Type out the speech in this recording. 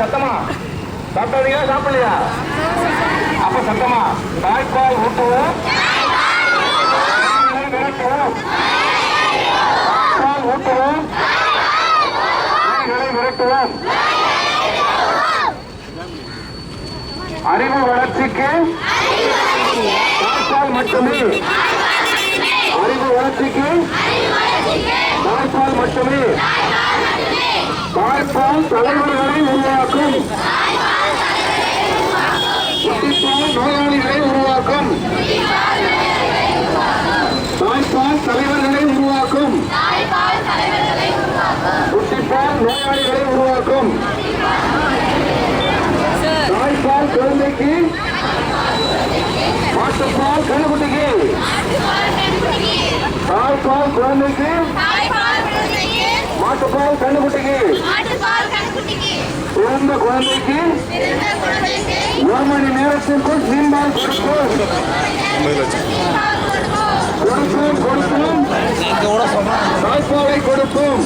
சத்தமா சாப்பிட்டீங்களா சாப்பிடலையா? அப்ப சத்தமா தாய்ப்பால் ஊட்டுவோம், விரட்டுவோம், தாய்ப்பால் ஊட்டுவோம், விரட்டுவோம். அறிவு வளர்ச்சிக்கு தாய்ப்பால் மட்டுமே, அறிவு வளர்ச்சிக்கு தாய்ப்பால் மட்டுமே. தாய்ப்பால் தலைவர்களை உருவாக்கும், குட்டிப்பால் நோயாளிகளை உருவாக்கும், தாய்ப்பால் தலைவர்களை உருவாக்கும், குட்டிப்பால் நோயாளிகளை உருவாக்கும். தாய்ப்பால் குழந்தைக்கு, மாட்டுப்பால் கண்ணுக்குட்டிக்கு, தாய்ப்பால் குழந்தைக்கு, மாட்டுப்பால் கண்ணுக்குட்டிக்கு, பிறந்த குழந்தைக்கு 1 மணி நேரத்திற்குள் சீம்பால் கொடுப்போம், தாய்ப்பாலை கொடுப்போம்.